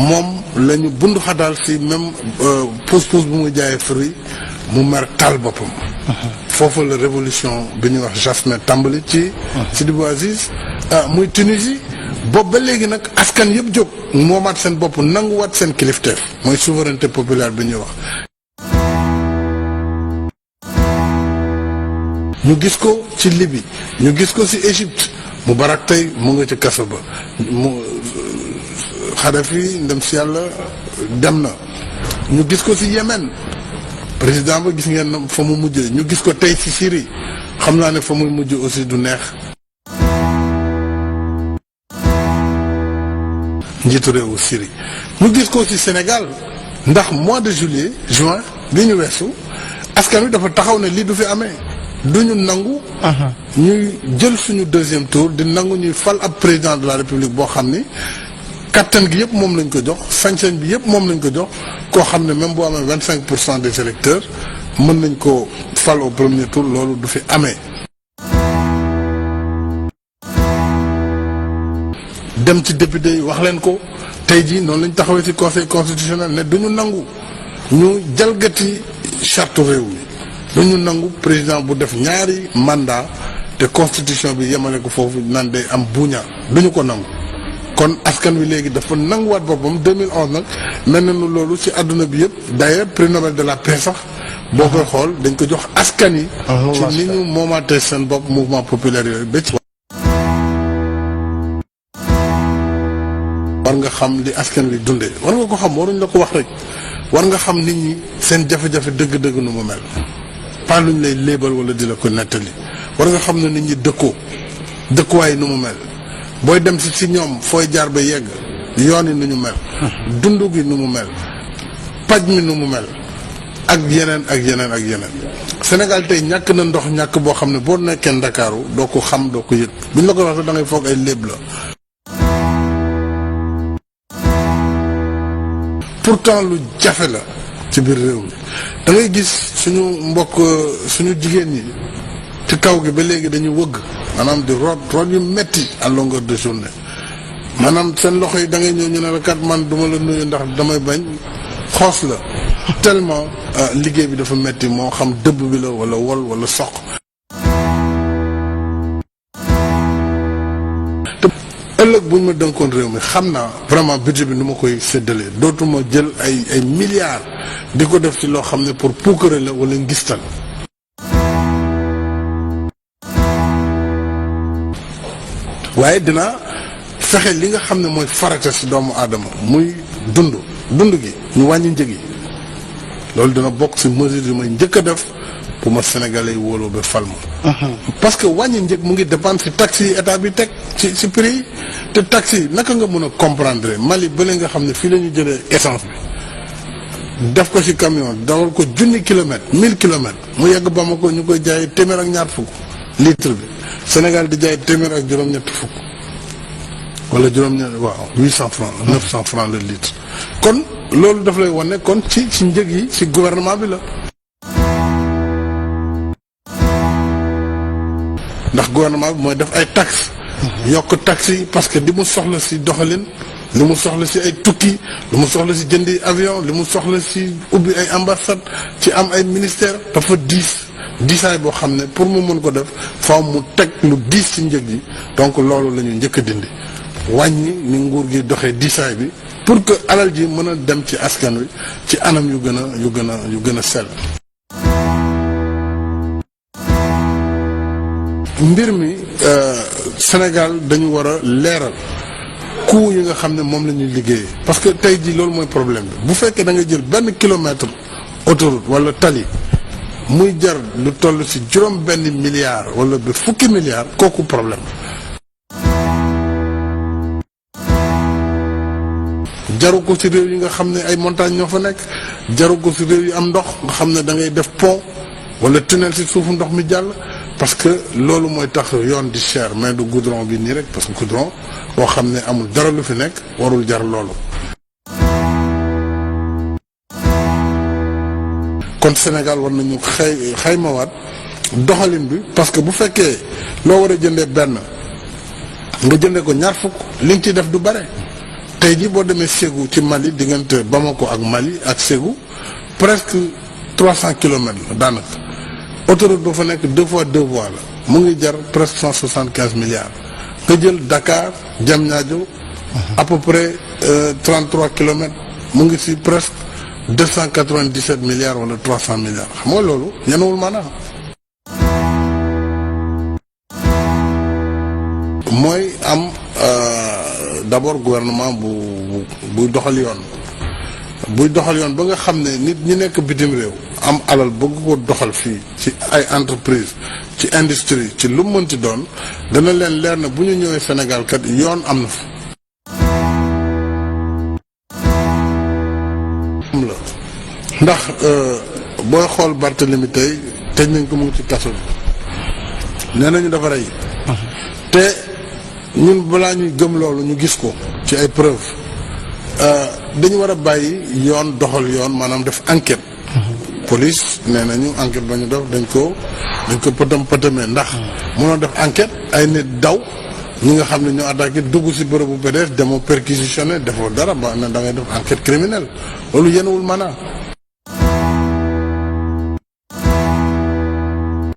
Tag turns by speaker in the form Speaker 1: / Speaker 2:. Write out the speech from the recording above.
Speaker 1: moom la ñu bundu xadaal si même pousse-pousse bu muy jaayee fruit mu mer taal boppam. foofu la révolution bi ñuy wax Jasmin tàmbali ci Sidi Bou Aziz muy Tunisie boobu ba léegi nag askan yëpp jóg moomaat seen bopp nanguwaat seen kilifteef mooy souveraineté populaire bi ñuy wax. ñu gis ko ci Libye ñu gis ko ci Égypte Moubarak tey mu nga ci kaso ba mu Kadhafi ndem si yàlla dem na ñu gis ko ci Yémen président ba gis ngeen fa mu mujj ñu gis ko tey ci Syrie xam naa ne fa muy mujj aussi du neex. njiitu réewu Syrie ñu gis ko ci Sénégal ndax mois de juin bi ñu weesu askan wi dafa taxaw ne lii du fi amee duñu nangu ñuy jël suñu deuxième tour di nangu ñuy fal ab président de la République boo xam ni kattan gi yëpp moom lañ ko jox sañ-sañ bi yëpp moom lañ ko jox koo xam ne même boo amee 25% des électeurs mën nañ ko fal au premier tour loolu du fi amee. dem ci député yi wax leen ko tey jii noonu lañ taxawee ci conseil constitutionnel ne duñu nangu ñu jalgati charte réew mi duñu nangu président bu def ñaari mandat te constitution bi yemale ko foofu naan day am buuña duñu ko nangu. kon askan wi léegi dafa nanguwaat boppam 2011 nag mel na nu loolu ci àdduna bi yëpp d'ailleurs prix Nobel de la paix sax boo koy xool dañ ko jox askan yi ci ni ñu moomaatee seen bopp mouvement populaire yooyu ba ci war nga xam li askan wi dundee war nga ko xam waruñ la ko wax rek war nga xam nit ñi seen jafe-jafe dëgg-dëgg nu mu mel pas luñ lay léebal wala di la ko nettali war nga xam ne nit ñi dëkkuwaay nu mu mel booy dem si ñoom fooy jaar ba yegg yoon yi nu ñu mel dund gi nu mu mel paj mi nu mu mel ak yeneen ak yeneen ak yeneen Sénégal tey ñàkk na ndox ñàkk boo xam ne boo nekkee Ndakaaru doo ko xam doo ko yëg buñ la ko wax da ngay foog ay léeb la pourtant lu jafe la ci biir réew mi da ngay gis suñu mbokk suñu jigéen ñi ci kaw gi ba léegi dañuy wëgg maanaam di root yu metti à longueur de journée maanaam seen loxo yi da ngay ñëw ñu ne la kat man duma la nuyu ndax damay bañ xoos la tellement liggéey bi dafa metti moo xam dëbb bi la wala wol wala soq te ëllëg bu ñu ma dënkoon réew mi xam naa vraiment budget bi nu ma koy séddalee dootuma jël ay milliards di ko def ci loo xam ne pour puukare la wala ngistal waaye dinaa fexe li nga xam ne mooy farata ci doomu aadama muy dund gi ñu wàññi njëg yi loolu dina bokk ci mesure yi may njëkk a def pour ma sénégalais yi wóoloo ba fal ma parce que wàññi njëg mu ngi dépendre ci taxes yi état bi teg ci prix yi te taxes yi naka nga mën a comprendre Mali bële nga xam ne fii la ñu jëlee essence bi def ko ci camion dawal ko 1000 kilomètres 1000 kilomètres mu yegg Bamako ñu koy jaay téeméer ak ñaar fukk litre bi Sénégal di jaay téeméer ak juróom-ñett fukk wala juróom-ñett waaw 800 francs 900 francs le litre kon loolu daf lay wane kon ci njëg yi ci gouvernement bi la ndax gouvernement bi mooy def ay taxes yokk taxes yi parce que li mu soxla ci doxalin li mu soxla ci ay tukki li mu soxla ci jëndi avion li mu soxla ci ubbi ay ambassade ci am ay ministère dafa diisaay boo xam ne pour mu mën ko def faaw mu teg lu diis ci njëg yi donc loolu la ñu njëkk a dindi wàññi ni nguur gi doxee diisaay bi pour que alal ji mën a dem ci askan wi ci anam yu gën a sell. mbir mi Sénégal dañu war a leeral coût yi nga xam ne moom la ñuy liggéeyee parce que tey jii loolu mooy problème bi bu fekkee da nga jël benn kilomètre autoroute wala tali muy jar lu toll ci juróom benn milliard wala ba fukki milliards kooku problème jaru ko ci réew yi nga xam ne ay montagnes ñoo fa nekk jaru ko ci réew yi am ndox nga xam ne da ngay def pont wala tunnel ci suufu ndox mi jàll parce que loolu mooy tax yoon di cher mais du goudron bi nii rek parce que goudron boo xam ne amul dara lu fi nekk warul jar loolu. kon Sénégal war nañu xaymawaat doxalin bi parce que bu fekkee loo war a jëndee benn nga jëndee ko ñaar fukk li nga ciy def du bare tey jii boo demee Ségou ci Mali diggante Bamako ak Mali ak Ségou presque 300 kilomètres la daanaka autoroute ba fa nekk 2 fois 2 voies la mu ngi jar presque 175 milliards nga jël Dakar Diamniadio à peu près 33 kilomètres mu ngi si presque 297 milliards wala 300 milliards xam nga loolu yenuwul maanaam. mooy am d'abord gouvernement buy doxal yoon ba nga xam ne nit ñi nekk bitim réew am alal bëgg ko doxal fii ci ay entreprise ci industrie ci lu mu mënti doon dana leen leer na bu ñu ñëwee Sénégal kat yoon am na fa. ndax booy xool Barthélemy tey tëj nañ ko mu ngi ci kaso bi nee nañu dafa rey te ñun balaa ñuy gëm loolu ñu gis ko ci ay preuve dañu war a bàyyi yoon doxal yoon maanaam def enquête. police nee nañu enquête ba ñu def dañ ko pëtamee ndax mënoo def enquête ay nit daw ñi nga xam ne ñoo attaqué dugg si bërëbu PDS demoo perquisitionné defoo dara ba ne da ngay def enquête criminelle loolu yenuwul maanaam